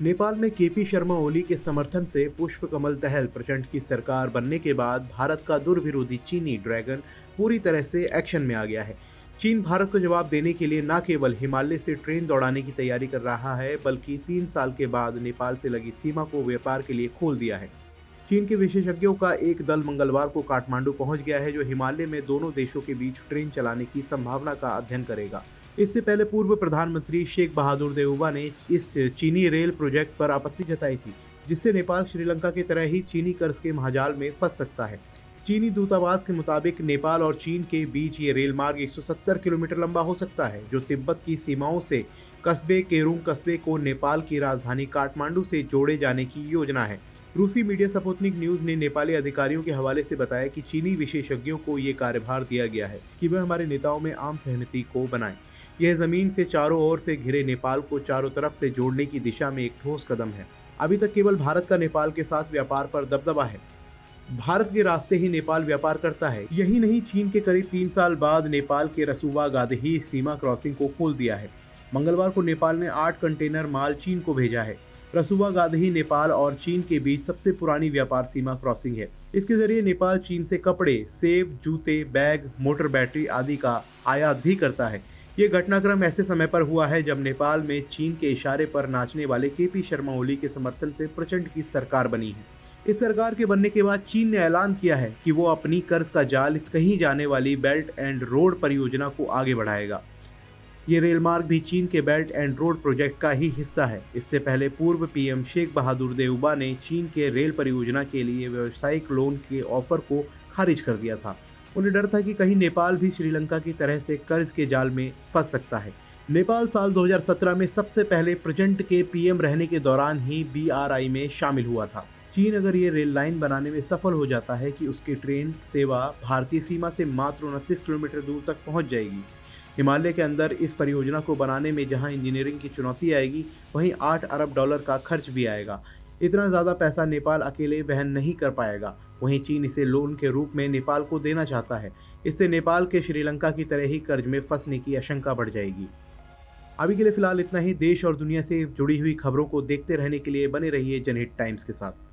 नेपाल में केपी शर्मा ओली के समर्थन से पुष्प कमल दहल प्रचंड की सरकार बनने के बाद भारत का दुर्विरोधी चीनी ड्रैगन पूरी तरह से एक्शन में आ गया है। चीन भारत को जवाब देने के लिए न केवल हिमालय से ट्रेन दौड़ाने की तैयारी कर रहा है, बल्कि 3 साल के बाद नेपाल से लगी सीमा को व्यापार के लिए खोल दिया है। चीन के विशेषज्ञों का एक दल मंगलवार को काठमांडू पहुंच गया है, जो हिमालय में दोनों देशों के बीच ट्रेन चलाने की संभावना का अध्ययन करेगा। इससे पहले पूर्व प्रधानमंत्री शेख बहादुर देउबा ने इस चीनी रेल प्रोजेक्ट पर आपत्ति जताई थी, जिससे नेपाल श्रीलंका की तरह ही चीनी कर्ज के महाजाल में फंस सकता है। चीनी दूतावास के मुताबिक नेपाल और चीन के बीच ये रेल मार्ग 170 किलोमीटर लंबा हो सकता है, जो तिब्बत की सीमाओं से कस्बे केरुंग कस्बे को नेपाल की राजधानी काठमांडू से जोड़े जाने की योजना है। रूसी मीडिया स्पुतनिक न्यूज ने नेपाली अधिकारियों के हवाले से बताया कि चीनी विशेषज्ञों को ये कार्यभार दिया गया है कि वह हमारे नेताओं में आम सहमति को बनाएं। यह जमीन से चारों ओर से घिरे नेपाल को चारों तरफ से जोड़ने की दिशा में एक ठोस कदम है। अभी तक केवल भारत का नेपाल के साथ व्यापार पर दबदबा है। भारत के रास्ते ही नेपाल व्यापार करता है। यही नहीं, चीन के करीब 3 साल बाद नेपाल के रसुवा गादही सीमा क्रॉसिंग को खोल दिया है। मंगलवार को नेपाल ने 8 कंटेनर माल चीन को भेजा है। रसुवा गादही नेपाल और चीन के बीच सबसे पुरानी व्यापार सीमा क्रॉसिंग है। इसके जरिए नेपाल चीन से कपड़े, सेब, जूते, बैग, मोटर बैटरी आदि का आयात भी करता है। ये घटनाक्रम ऐसे समय पर हुआ है जब नेपाल में चीन के इशारे पर नाचने वाले केपी शर्मा ओली के समर्थन से प्रचंड की सरकार बनी है। इस सरकार के बनने के बाद चीन ने ऐलान किया है कि वो अपनी कर्ज का जाल कहीं जाने वाली बेल्ट एंड रोड परियोजना को आगे बढ़ाएगा। ये रेल मार्ग भी चीन के बेल्ट एंड रोड प्रोजेक्ट का ही हिस्सा है। इससे पहले पूर्व पीएम शेख बहादुर देउबा ने चीन के रेल परियोजना के लिए व्यावसायिक लोन के ऑफर को खारिज कर दिया था। उन्हें डर था कि कहीं नेपाल भी श्रीलंका की तरह से कर्ज के जाल में फंस सकता है। नेपाल साल 2017 में सबसे पहले प्रचंड के पीएम रहने के दौरान ही BRI में शामिल हुआ था। चीन अगर ये रेल लाइन बनाने में सफल हो जाता है कि उसकी ट्रेन सेवा भारतीय सीमा से मात्र 29 किलोमीटर दूर तक पहुंच जाएगी। हिमालय के अंदर इस परियोजना को बनाने में जहां इंजीनियरिंग की चुनौती आएगी, वहीं $8 अरब का खर्च भी आएगा। इतना ज़्यादा पैसा नेपाल अकेले वहन नहीं कर पाएगा। वहीं चीन इसे लोन के रूप में नेपाल को देना चाहता है। इससे नेपाल के श्रीलंका की तरह ही कर्ज में फंसने की आशंका बढ़ जाएगी। अभी के लिए फिलहाल इतना ही। देश और दुनिया से जुड़ी हुई खबरों को देखते रहने के लिए बने रहिए जनहित टाइम्स के साथ।